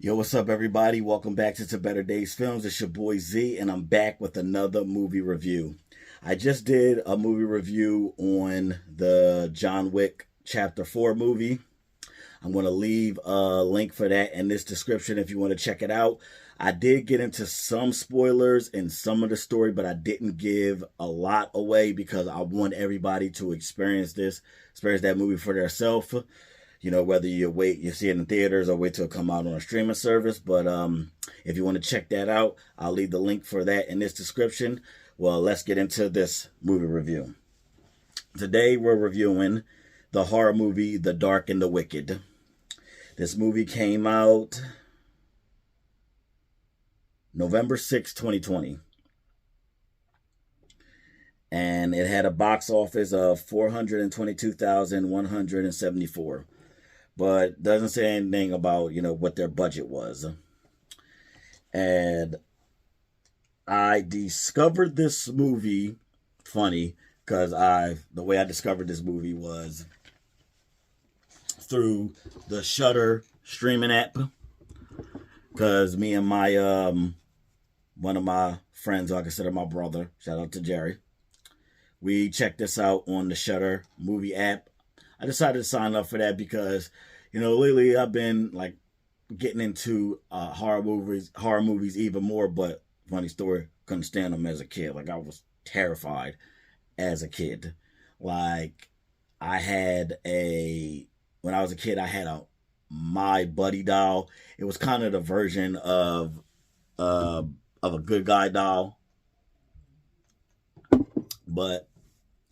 Yo, what's up, everybody? Welcome back to Better Days Films. It's your boy Z, and I'm back with another movie review. I just did a movie review on the John Wick Chapter 4 movie. I'm going to leave a link for that in this description if you want to check it out. I did get into some spoilers in some of the story, but I didn't give a lot away because I want everybody to experience that movie for themselves. You know, whether you see it in theaters or wait till it come out on a streaming service. But if you want to check that out, I'll leave the link for that in this description. Well, let's get into this movie review. Today, we're reviewing the horror movie, The Dark and the Wicked. This movie came out November 6, 2020. And it had a box office of 422,174. But doesn't say anything about, what their budget was. And I discovered this movie, funny, because the way I discovered this movie was through the Shudder streaming app. Because me and my, one of my friends, who I consider my brother, shout out to Jerry, we checked this out on the Shudder movie app. I decided to sign up for that because, lately I've been like getting into horror movies even more. But funny story, couldn't stand them as a kid. Like, I was terrified as a kid. Like, when I was a kid, I had a My Buddy doll. It was kind of the version of a good guy doll. But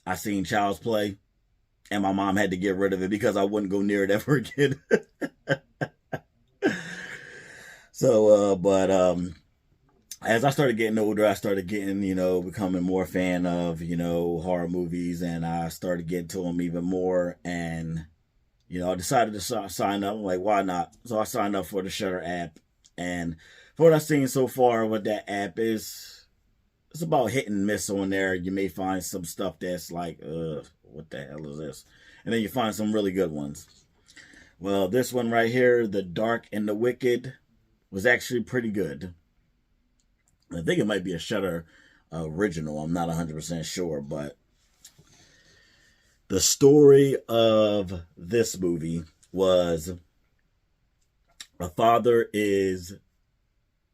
I seen Child's Play, and my mom had to get rid of it because I wouldn't go near it ever again. But as I started getting older, I started getting, becoming more a fan of, horror movies, and I started getting to them even more. And, I decided to sign up. I'm like, why not? So I signed up for the Shudder app. And for what I've seen so far, what that app is, it's about hit and miss on there. You may find some stuff that's like, what the hell is this? And then you find some really good ones. Well, this one right here, The Dark and the Wicked, was actually pretty good. I think it might be a Shudder original. I'm not 100% sure, but the story of this movie was a father is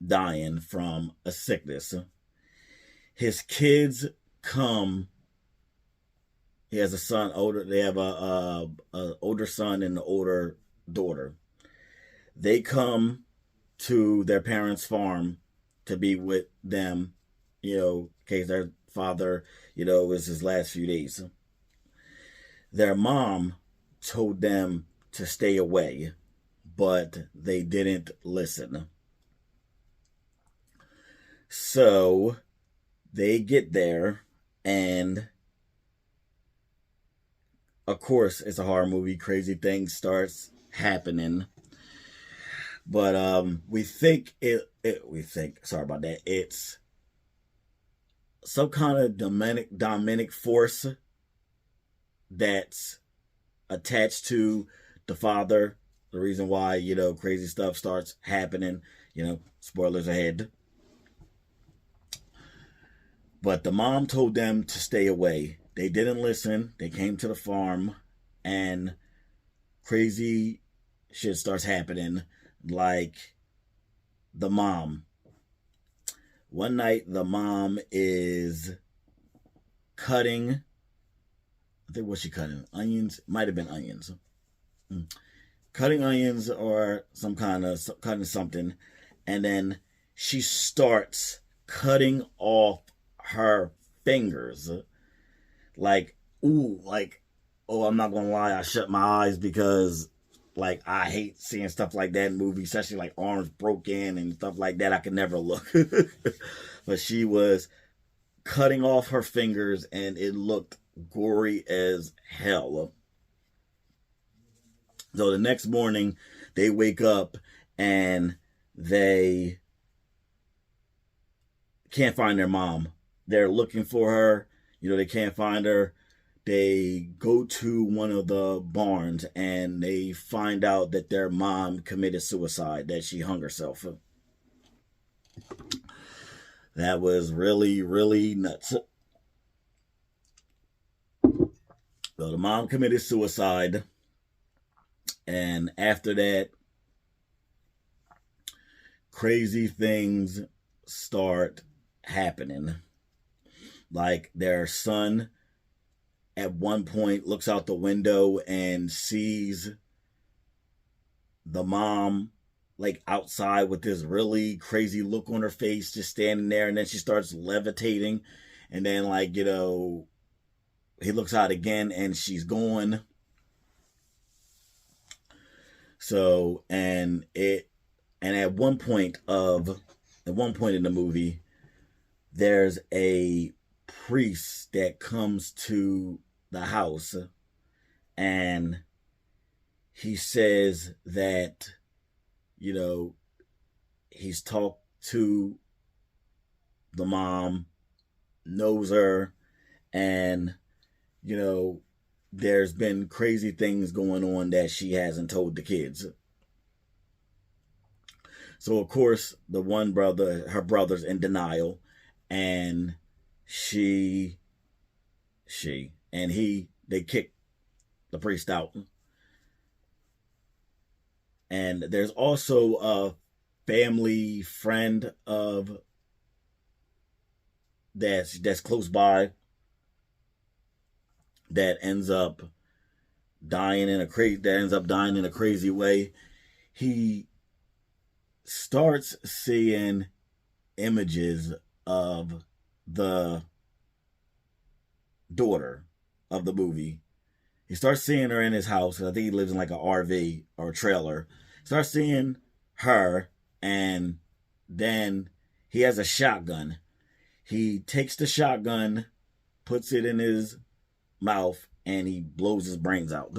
dying from a sickness. His kids come. He has a son, older. They have a older son and an older daughter. They come to their parents' farm to be with them, in case their father, was his last few days. Their mom told them to stay away, but they didn't listen. So they get there, and of course, it's a horror movie. Crazy things starts happening. But we think sorry about that. It's some kind of demonic force that's attached to the father. The reason why, crazy stuff starts happening. Spoilers ahead. But the mom told them to stay away. They didn't listen. They came to the farm, and crazy shit starts happening. Like the mom. One night, the mom is cutting. I think, what's she cutting? Onions? Might have been onions. Cutting onions or cutting something. And then she starts cutting off her fingers. Like, I'm not gonna lie, I shut my eyes because, like, I hate seeing stuff like that in movies, especially like arms broken and stuff like that. I could never look. But she was cutting off her fingers, and it looked gory as hell. So the next morning, they wake up and they can't find their mom. They're looking for her. They can't find her. they go to one of the barns and they find out that their mom committed suicide, that she hung herself. That was really, really nuts. So the mom committed suicide, and after that, crazy things start happening. Like their son at one point looks out the window and sees the mom like outside with this really crazy look on her face, just standing there, and then she starts levitating, and then like, you know, he looks out again and she's gone. So and at one point in the movie, there's a priest that comes to the house, and he says that, you know, he's talked to the mom, knows her, and, you know, there's been crazy things going on that she hasn't told the kids. So of course, the one brother, her brother's in denial, and they kick the priest out. And there's also a family friend of that's close by that ends up dying in a crazy way. He starts seeing images of the daughter of the movie. He starts seeing her in his house. I think he lives in like an RV or a trailer. Starts seeing her, and then he has a shotgun. He takes the shotgun, puts it in his mouth, and he blows his brains out.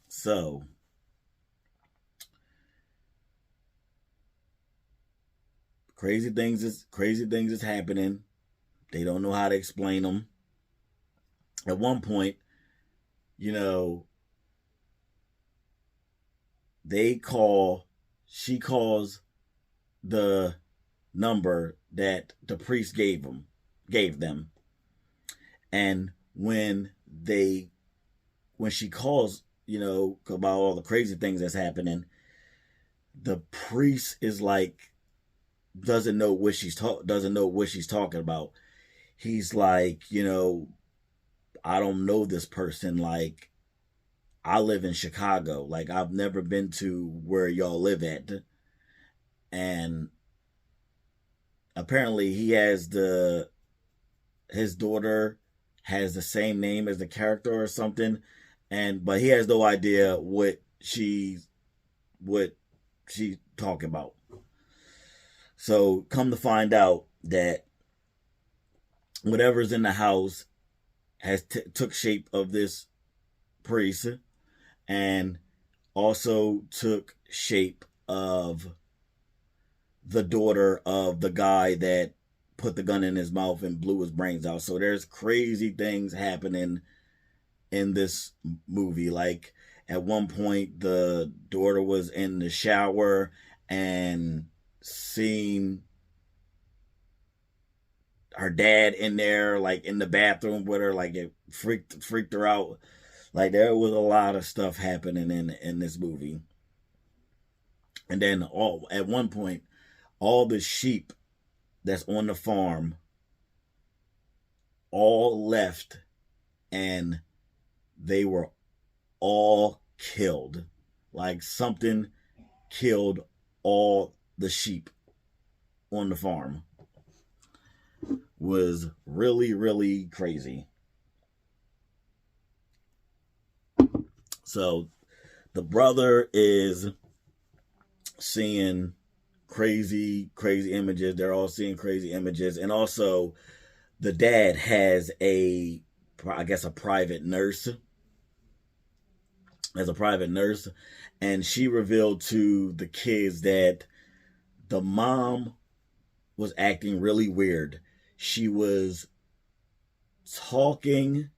So crazy things is happening. They don't know how to explain them. At one point, you know, she calls the number that the priest gave them. And when she calls, you know, about all the crazy things that's happening, the priest is like, doesn't know what she's talking about. He's like, you know, I don't know this person. Like, I live in Chicago. Like, I've never been to where y'all live at. And apparently his daughter has the same name as the character or something. But he has no idea what she's talking about. So come to find out that whatever's in the house has took shape of this priest, and also took shape of the daughter of the guy that put the gun in his mouth and blew his brains out. So there's crazy things happening in this movie. Like at one point, the daughter was in the shower and seen her dad in there, like in the bathroom with her. Like it freaked her out. Like there was a lot of stuff happening in this movie. And then at one point, all the sheep that's on the farm all left, and they were all killed. Like something killed all the sheep on the farm. Was really, really crazy. So the brother is seeing crazy images. They're all seeing crazy images. And also the dad has a private nurse. And she revealed to the kids that the mom was acting really weird. She was talking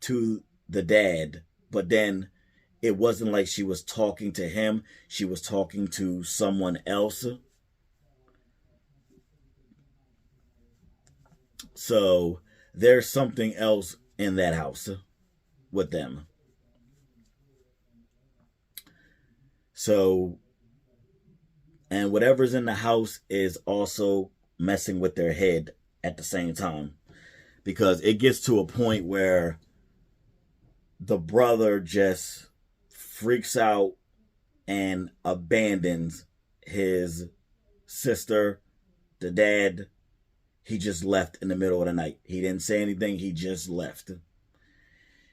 to the dad, but then it wasn't like she was talking to him. She was talking to someone else. So there's something else in that house with them. So, and whatever's in the house is also messing with their head at the same time, because it gets to a point where the brother just freaks out and abandons his sister. The dad, he just left in the middle of the night. He didn't say anything, he just left.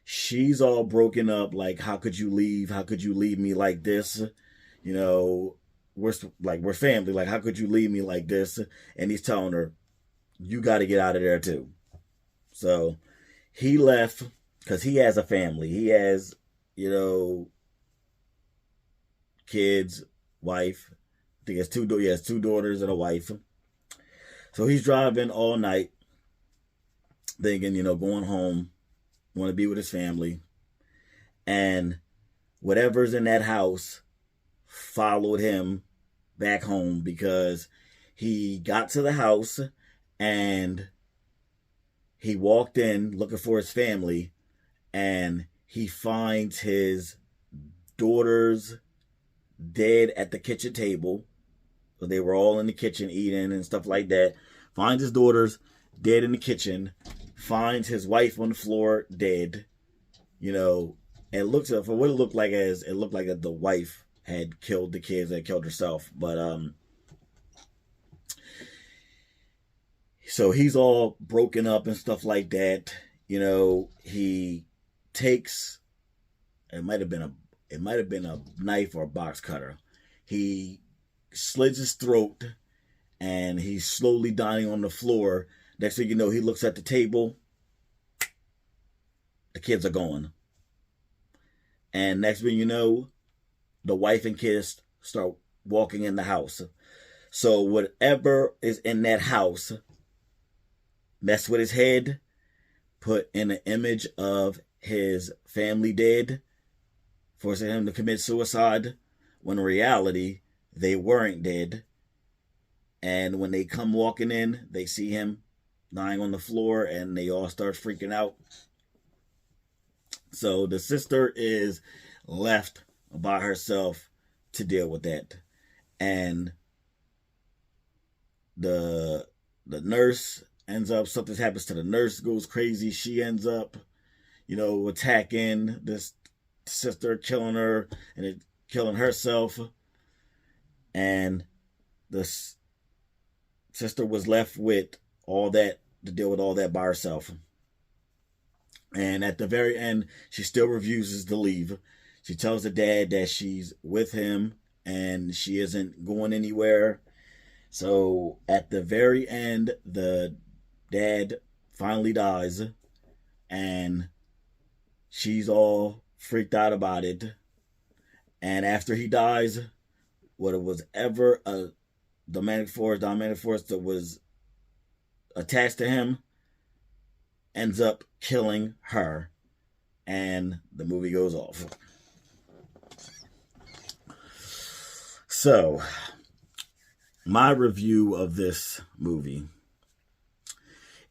She's all broken up, like, how could you leave? How could you leave me like this? You know, we're family. Like, how could you leave me like this? And he's telling her, you got to get out of there too. So he left because he has a family. He has, you know, kids, wife. I think he has two daughters and a wife. So he's driving all night, thinking, you know, going home, want to be with his family. And whatever's in that house followed him back home, because he got to the house and he walked in looking for his family, and he finds his daughters dead at the kitchen table. So they were all in the kitchen eating and stuff like that. Finds his daughters dead in the kitchen. Finds his wife on the floor dead. You know, and looks up for what it looked like, as it looked like the wife had killed the kids, had killed herself. But so he's all broken up and stuff like that. You know, he takes, it might have been a knife or a box cutter. He slits his throat and he's slowly dying on the floor. Next thing you know, he looks at the table. The kids are gone. And next thing you know, the wife and kids start walking in the house. So whatever is in that house messed with his head, put in an image of his family dead, forcing him to commit suicide, when in reality, they weren't dead. And when they come walking in, they see him lying on the floor and they all start freaking out. So the sister is left by herself to deal with that. And the nurse ends up, something happens to the nurse, goes crazy. She ends up, you know, attacking this sister, killing her, and it killing herself. And the sister was left with all that, to deal with all that by herself. And at the very end, she still refuses to leave. She tells the dad that she's with him and she isn't going anywhere. So at the very end, the dad finally dies and she's all freaked out about it. And after he dies, what it was ever a domestic force that was attached to him ends up killing her, and the movie goes off. So, my review of this movie,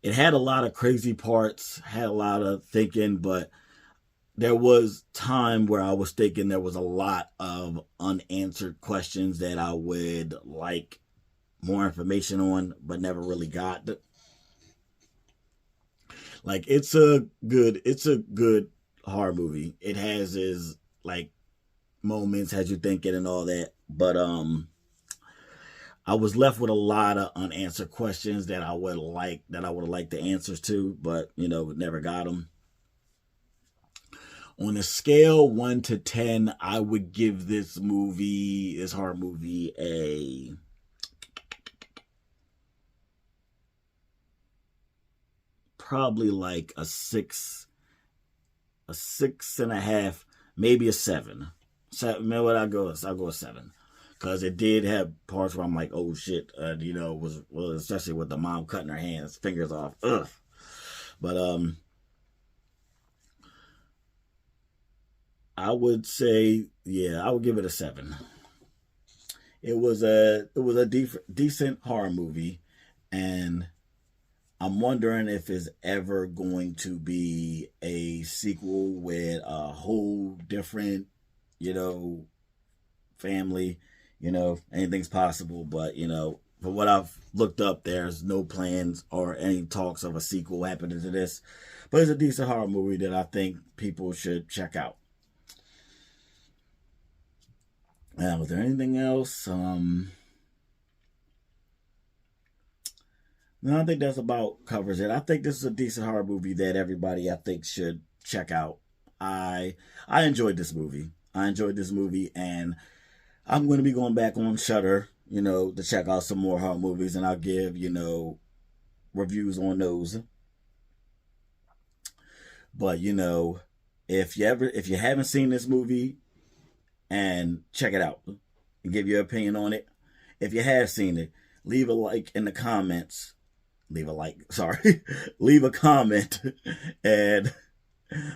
it had a lot of crazy parts, had a lot of thinking, but there was time where I was thinking there was a lot of unanswered questions that I would like more information on, but never really got. Like, it's a good horror movie. It has its like moments, has you thinking and all that. But I was left with a lot of unanswered questions that I would have liked the answers to, but you know, never got them. On a scale 1 to 10, I would give this horror movie, a probably like a 6.5, maybe a 7. You know what? I'll go a 7, because it did have parts where I'm like, oh shit, you know, was especially with the mom cutting her fingers off. Ugh. But I would say, yeah, I would give it a 7. It was a decent horror movie, and I'm wondering if it's ever going to be a sequel with a whole different, you know, family. You know, anything's possible, but you know, from what I've looked up, there's no plans or any talks of a sequel happening to this. But it's a decent horror movie that I think people should check out. Was there anything else? No, I think that's about covers it. I think this is a decent horror movie that everybody I think should check out. I I enjoyed this movie. I enjoyed this movie, and I'm going to be going back on Shutter, you know, to check out some more horror movies, and I'll give reviews on those. But if you haven't seen this movie, and check it out and give your opinion on it. If you have seen it, leave a like in the comments. Leave a like, sorry. Leave a comment and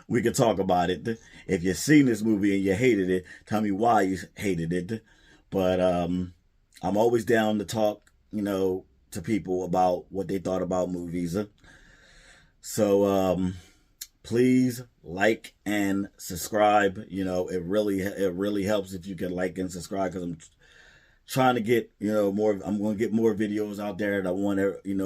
we can talk about it. If you've seen this movie and you hated it, tell me why you hated it. But I'm always down to talk, to people about what they thought about movies. So please like and subscribe. It really helps if you can like and subscribe, because I'm trying to get more. I'm going to get more videos out there that I want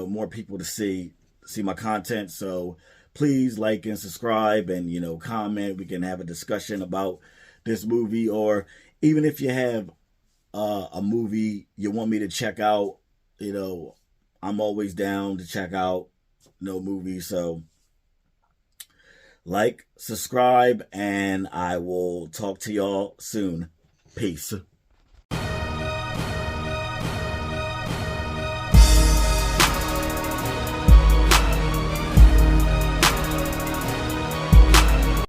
more people to see my content. So please like and subscribe, and comment. We can have a discussion about this movie, or even if you have a movie you want me to check out, I'm always down to check out movies. So like, subscribe, and I will talk to y'all soon. Peace.